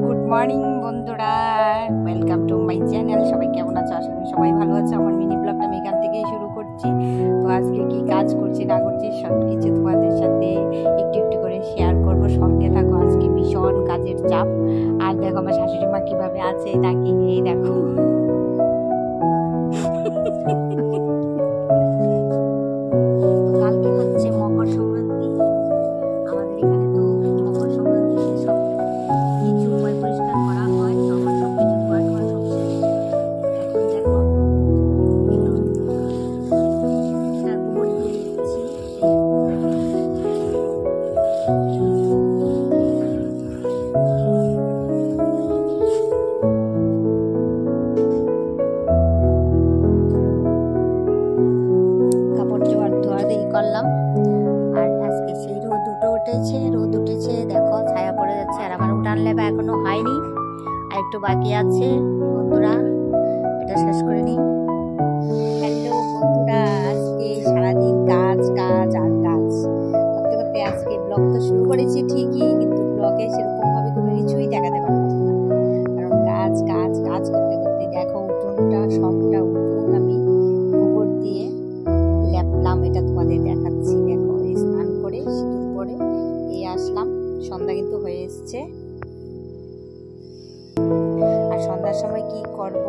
Good morning বন্ধুরা, welcome to my channel. সবাই কেমন আছো? আশা করি সবাই ভালো আছে। আমার মিনি ব্লগটা আমি এখান থেকেই শুরু করছি। তো আজকে কি কাজ করছি না করছি সব কিছু তোমাদের সাথে একটু একটু করে শেয়ার করবো। সঙ্গে থাকো। আজকে ভীষণ কাজের চাপ। আর দেখো আমার শাশুড়ি মা কিভাবে আছে নাকি, এই দেখো। কালকে হচ্ছে মকর সংক্রান্তি। আমাদের এখানে তো মকর সংক্রান্তিতে সব কিছু পরিষ্কার করা হয়। তো আমার সব কিছু ধোয়া সব শেষ। এখন দেখো গোবর দিয়ে দিচ্ছি। কাপড় জোয়ার ধোয়া দিয়ে করলাম। আর আজকে সেই রোদ উঠেছে দেখো, ছায়া পড়ে যাচ্ছে। আর আমার উঠান লেবা এখনো হয়নি, আর একটু বাকি আছে। বন্ধুরা এটা শেষ করে নিই। হ্যালো বন্ধুরা, আজকে সারাদিন কাজ কাজ আর কাজ করতে করতে আজকে ব্লগ তো শুরু করেছি ঠিকই, কিন্তু ব্লগে সেরকম ভাবে কোনো কিছুই দেখাতে পারলাম না। কারণ কাজ কাজ কাজ করতে করতে দেখো উঠোনটা সবটা উঠোন আমি গোবর দিয়ে লেপলাম। এটা তোমাদের দেখাচ্ছি। দেখো এই স্নান করে সিঁদুর পরে এই আসলাম। সন্ধ্যা কিন্তু হয়ে এসছে। আর সন্ধ্যার সময় কি করব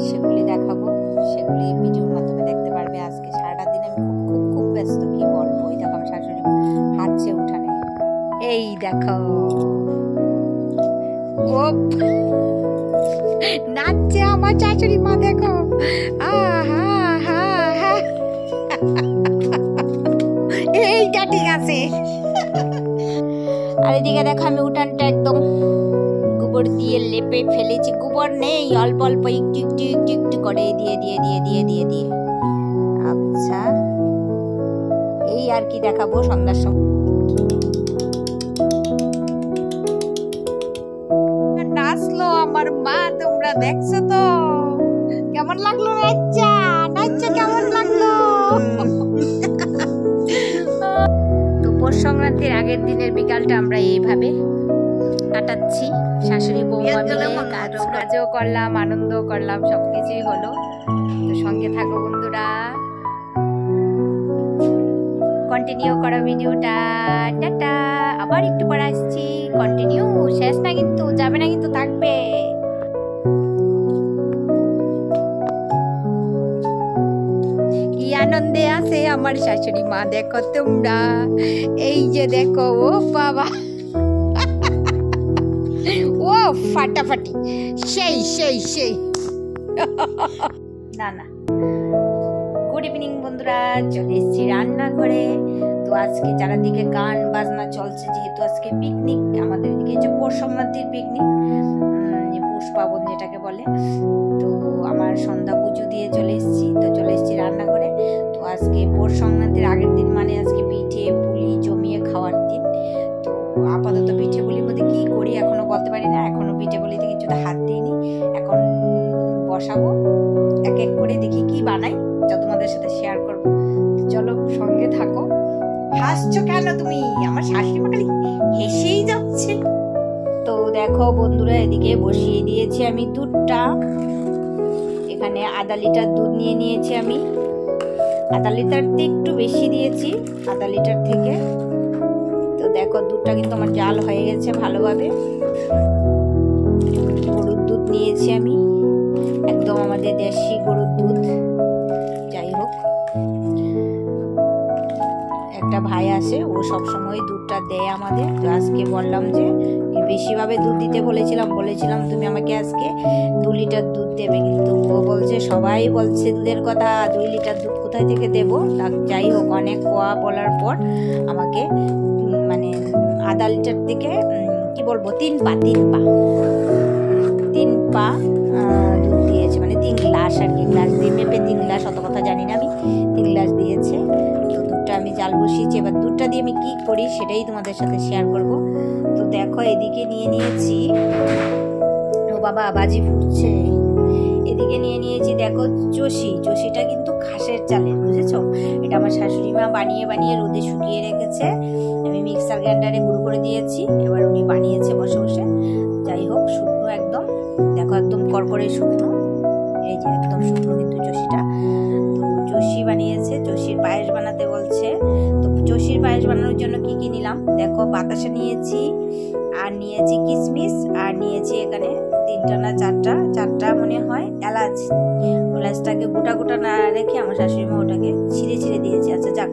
সেগুলি দেখাবো, সেগুলি ভিডিওর মাধ্যমে দেখতে পারবে। আজকে সারাটা দিন আমি খুব খুব খুব ব্যস্ত, কি বলবো। ওই দেখো আমার শাশুড়ি হাঁটছে উঠানে, এই দেখো ও নাচছে আমার শাশুড়ি মা, দেখো এইটা ঠিক আছে। আর এদিকে দেখো আমি উঠানটা একদম গোবর দিয়ে লেপে ফেলেছি। গোবর নেই, অল্প অল্প একটু একটু একটু একটু করে দিয়ে দিয়ে দিয়ে দিয়ে দিয়ে দিয়ে আচ্ছা এই আর কি দেখাবো সন্ধ্যার সময়। নাচলো আমার মা, তোমরা দেখছো তো কেমন লাগলো? নাচা নাচা কেমন লাগলো? তো পৌষ সংক্রান্তির আগের দিনের বিকালটা আমরা এইভাবে কাটাচ্ছি। শাশুড়ি বৌমা মিলে কাজও করলাম, আনন্দ করলাম, সবকিছুই হলো। তো সঙ্গে থাকো বন্ধুরা, কন্টিনিউ করো ভিডিওটা। টাটা, আবার একটু পরে আসছি। কন্টিনিউ, শেষ না কিন্তু, যাবে না কিন্তু, থাকবে। কি আনন্দে আছে আমার শাশুড়ি মা, দেখো তোমরা। এই যে দেখো, ও বাবা, ও ফাটাফাটি, সেই সেই সেই। না না, গুড ইভিনিং বন্ধুরা, চলে এসেছি রান্নাঘরে। তো আজকে চারিদিকে গান বাজনা চলছে, যেহেতু আজকে পিকনিক। আমাদের এদিকে যে পৌষ সংক্রান্তির পিকনিক, পৌষ পার্বণ যেটাকে বলে। তো আমার সন্ধ্যা পুজো দিয়ে চলে এসেছি। তো চলে এসেছি রান্নাঘরে। তো আজকে পৌষ সংক্রান্তির আগের দিন, মানে আজকে পিঠে পুলি জমিয়ে খাওয়ার দিন। তো আপাতত পিঠে পুলির মধ্যে কি করি এখনো বলতে পারি না। এখনো পিঠে পুলিতে কিছুতে হাত দিইনি। এখন বসাবো, এক এক করে দেখি কি বানাই, যা তোমাদের সাথে শেয়ার করব। চলো সঙ্গে থাকো। হাসছো কেন তুমি? আমার শাশুড়ি মা খালি হেসেই যাচ্ছে। তো দেখো বন্ধুরা, এদিকে বসিয়ে দিয়েছি আমি দুধটা। এখানে আধা লিটার দুধ নিয়ে নিয়েছি আমি। আধা লিটার দিয়ে একটু বেশি দিয়েছি, আধা লিটার থেকে। তো দেখো দুধটা কিন্তু আমার জাল হয়ে গেছে ভালোভাবে। গরুর দুধ নিয়েছি আমি, একদম আমাদের দেশি গরুর দুধ। যাই হোক, একটা ভাই আসে, ও সবসময় দুধটা দেয় আমাদের। তো আজকে বললাম যে বেশিভাবে দুধ দিতে বলেছিলাম তুমি আমাকে আজকে 2 লিটার দুধ দেবে। কিন্তু ও বলছে, সবাই বলছে দুধের কথা, 2 লিটার দুধ কোথায় থেকে দেবো। যাই হোক, অনেক কোয়া বলার পর আমাকে মানে আধা লিটার থেকে কি বলবো 3 পা দুধ দিয়েছে, মানে 3 গ্লাস আর কি। গ্লাস দিয়ে মেপে 3 গ্লাস, অত কথা জানি না আমি। 3 গ্লাস দিয়েছে। তো দুধটা আমি জাল বসিয়েছি। এবার দুধটা দিয়ে আমি কি করি সেটাই তোমাদের সাথে শেয়ার করব। তো দেখো এদিকে নিয়ে নিয়েছি, ও বাবা বাজি ফুটছে। এদিকে নিয়ে নিয়েছি দেখো চষিটা কিন্তু ঘাসের চালের, বুঝেছো? এটা আমার শাশুড়ি মা বানিয়ে বানিয়ে রোদে শুকিয়ে রেখেছে, আমি মিক্সার গ্রাইন্ডারে গুঁড়ো করে দিয়েছি, এবার উনি বানিয়েছে বসে বসে। যাই হোক, শুকনো একদম, দেখো একদম করকরে শুকনো, এই যে একদম শুকনো কিন্তু চষিটা। তো চষি বানিয়েছে, চষির পায়েস বানাতে বলছে। তো চষির পায়েস বানানোর জন্য কি কি নিলাম দেখো, বাতাসা নিয়েছি, আর নিয়েছি কিশমিশ, আর নিয়েছি এখানে 3টা না 4টা মনে হয় এলাচটাকে গোটা গোটা না রেখে আমার শাশুড়ি মা ওটাকে ছিঁড়ে ছিঁড়ে দিয়েছে। আচ্ছা যাক,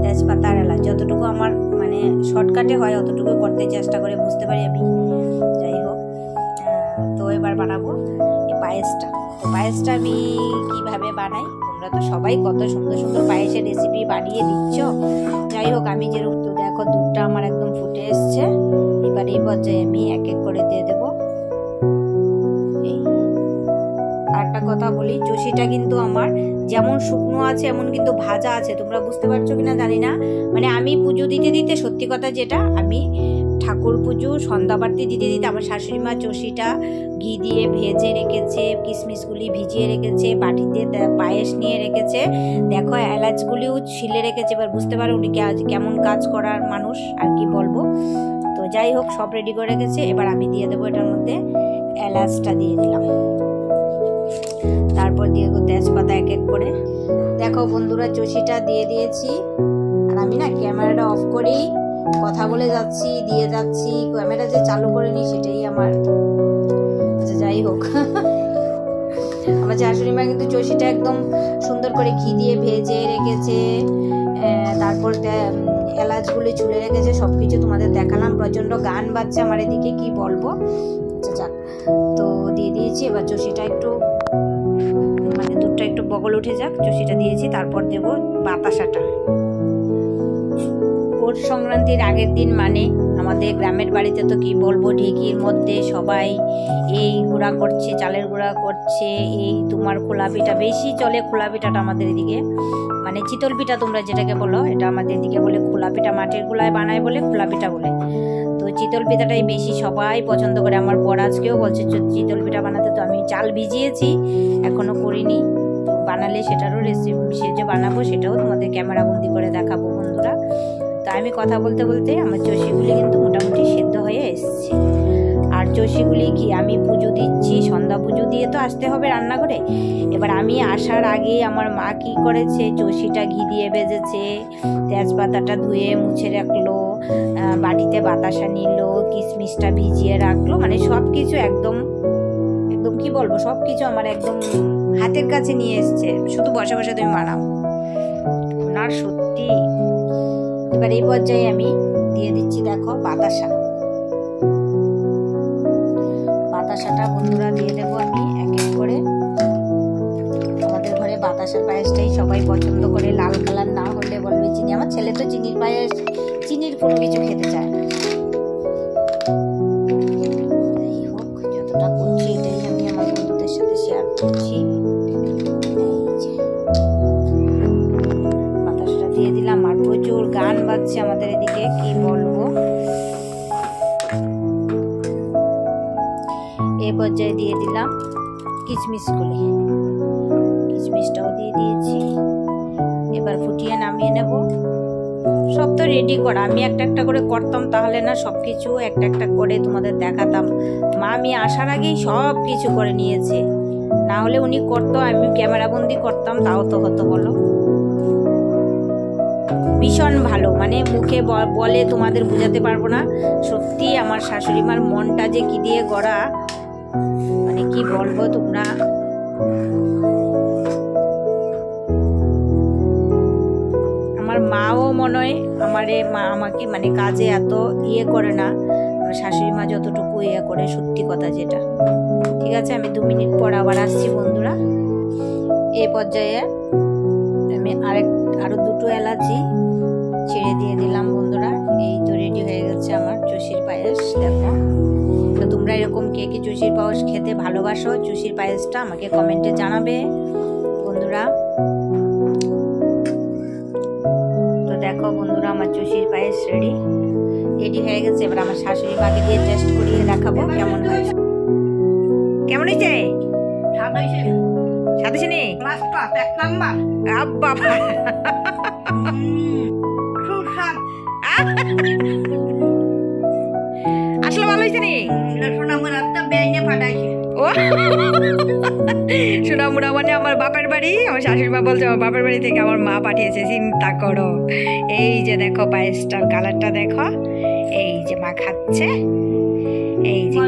তেজপাতা আর এলাচ যতটুকু আমার মানে শর্টকাটে হয় অতটুকু করতে চেষ্টা করে, বুঝতে পারি আমি। যাই হোক, তো এবার বানাবো এই পায়েসটা। তো পায়েসটা আমি কিভাবে বানাই, তোমরা তো সবাই কত সুন্দর সুন্দর পায়েসের রেসিপি বানিয়ে দিচ্ছ। যাই হোক, আমি যেরকম, তো দেখো দুধটা আমার একদম ফুটে এসছে। এবার এই পর্যায়ে আমি এক এক করে দিয়ে দেবো। একটা কথা বলি, চষিটা কিন্তু আমার যেমন শুকনো আছে এমন কিন্তু ভাজা আছে, তোমরা বুঝতে পারছো কিনা জানি না। মানে আমি পুজো দিতে দিতে, সত্যি কথা যেটা, আমি ঠাকুর পুজো সন্ধ্যাবাতি দিতে দিতে আমার শাশুড়ি মা চষিটা ঘি দিয়ে ভেজে রেখেছে, কিশমিশগুলি ভিজিয়ে রেখেছে, বাটিতে পায়েস নিয়ে রেখেছে, দেখো এলাচগুলিও ছিলে রেখেছে। এবার বুঝতে পারো উনি কেমন কাজ করার মানুষ, আর কি বলবো। তো যাই হোক, সব রেডি করে রেখেছে। এবার আমি দিয়ে দেবো এটার মধ্যে এলাচটা দিয়ে দিলাম, তারপর দিয়ে দেবো তেজপাতা এক এক করে। দেখো বন্ধুরা, চষিটা দিয়ে দিয়েছি, আর আমি না ক্যামেরাটা অফ করেই কথা বলে যাচ্ছি, দিয়ে যাচ্ছি, ক্যামেরা যে চালু করিনি সেটাই আমার। আচ্ছা যাই হোক, আমার শাশুড়ি মা কিন্তু চষিটা একদম সুন্দর করে ঘি দিয়ে ভেজে রেখেছে, তারপর এলাচগুলি ছুলে রেখেছে, সবকিছু তোমাদের দেখালাম। প্রচন্ড গান বাজছে আমার এদিকে, কি বলবো। আচ্ছা যাক, তো দিয়ে দিয়েছি। এবার চষিটা একটু মানে দুধটা একটু বগল উঠে যাক, চষিটা দিয়েছি, তারপর দেব বাতাসাটা। পৌষ সংক্রান্তির আগের দিন মানে আমাদের গ্রামের বাড়িতে তো কি বলবো, ঢেকির মধ্যে সবাই এই গুঁড়া করছে, চালের গুঁড়া করছে। এই তোমার খোলা পিঠা বেশি চলে, খোলা পিঠাটা আমাদের এদিকে, মানে চিতল পিঠা তোমরা যেটাকে বলো, এটা আমাদের এদিকে বলে খোলা পিঠা, মাটির গুলায় বানায় বলে খোলা পিঠা বলে। তো চিতল পিঠাটাই বেশি সবাই পছন্দ করে। আমার বর আজকেও বলছে চিতল পিঠা বানাতে, তো আমি চাল ভিজিয়েছি, এখনো করিনি। তো বানালে সেটারও রেসিপি, সে যে বানাবো সেটাও তোমাদের ক্যামেরা বন্দি করে দেখাবো বন্ধুরা। তো আমি কথা বলতে বলতে আমার চষিগুলি কিন্তু মোটামুটি সেদ্ধ হয়ে এসছে। আর চষিগুলি কি, আমি পুজো দিচ্ছি, সন্ধ্যা পুজো দিয়ে তো আসতে হবে রান্নাঘরে। এবার আমি আসার আগে আমার মা কি করেছে, চষিটা ঘি দিয়ে ভেজেছে, তেজপাতাটা ধুয়ে মুছে রাখলো, বাটিতে বাতাসা নিল, কিশমিশটা ভিজিয়ে রাখলো, মানে সব কিছু একদম একদম কি বলবো, সব কিছু আমার একদম হাতের কাছে নিয়ে এসছে, শুধু বসে বসে তুমি বানাও। ওনার সত্যি। এবার এই পর্যায়ে আমি দিয়ে দিচ্ছি দেখো বাতাসাটা বন্ধুরা দিয়ে দেবো আমি এক এক করে। আমাদের ঘরে বাতাসার পায়েসটাই সবাই পছন্দ করে, লাল কালার না হলে বলবে চিনি। আমার ছেলে তো চিনির পায়েস, চিনির কোনো কিছু খেতে চায় না। যাই হোক, যতটা করছি এটাই আমি আমার বন্ধুদের সাথে শেয়ার করছি। বাতাসটা দিয়ে দিলাম, আর প্রচুর গান বাজছে আমাদের এদিকে, কি বলবো। এই পর্যায়ে দিয়ে দিলাম কিশমিশগুলি, কিশমিশটাও দিয়ে দিয়েছি। এবার ফুটিয়ে নামিয়ে নেব। সব তো রেডি করা, আমি একটা একটা করে করতাম, তাহলে না সব কিছু একটা একটা করে তোমাদের দেখাতাম। মা আমি আসার আগেই সব কিছু করে নিয়েছে, না হলে উনি করতো, আমি ক্যামেরাবন্দি করতাম, তাও তো হতো বলো। ভীষণ ভালো, মানে মুখে বলে তোমাদের বোঝাতে পারবো না। সত্যি আমার শাশুড়ি মার মনটা যে কি দিয়ে গড়া, মানে কি বলবো তোমরা। আমার মাও মনে হয় মা আমাকে মানে কাজে এত ইয়ে করে না, আমার শাশুড়ি মা যতটুকু ইয়ে করে, সত্যি কথা যেটা। ঠিক আছে, আমি 2 মিনিট পর আবার আসছি বন্ধুরা। এই পর্যায়ে আমি আরো 2টো এলাচি ছেড়ে দিয়ে দিলাম বন্ধুরা। এই তো রেডি হয়ে গেছে আমার চষির পায়েস। দেখো, তো তোমরা এরকম কে কি চষির পায়েস খেতে ভালোবাসো, চষির পায়েসটা আমাকে কমেন্টে জানাবে বন্ধুরা। তো দেখো বন্ধুরা, আমার চষির পায়েস রেডি হয়ে গেছে। এবার আমার শাশুড়ি মাকে দিয়ে টেস্ট করিয়ে দেখাবো কেমন হয়েছে। কেমন হয়েছে? স্বাদ হয়েছে নি? বাবা আসলে ভালো হয়েছে নি? ও সোনামুড়া মানে আমার বাপের বাড়ি, আমার শাশুড়ি মা বলছে আমার বাপের বাড়ি থেকে আমার মা পাঠিয়েছে, চিন্তা করো। এই যে দেখো পায়েসটার কালারটা দেখো, এই যে মা খাচ্ছে, এই যে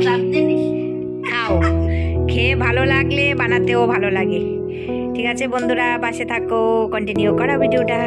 খাও, খেয়ে ভালো লাগলে বানাতেও ভালো লাগে। ঠিক আছে বন্ধুরা, পাশে থাকো, কন্টিনিউ করো ভিডিওটা।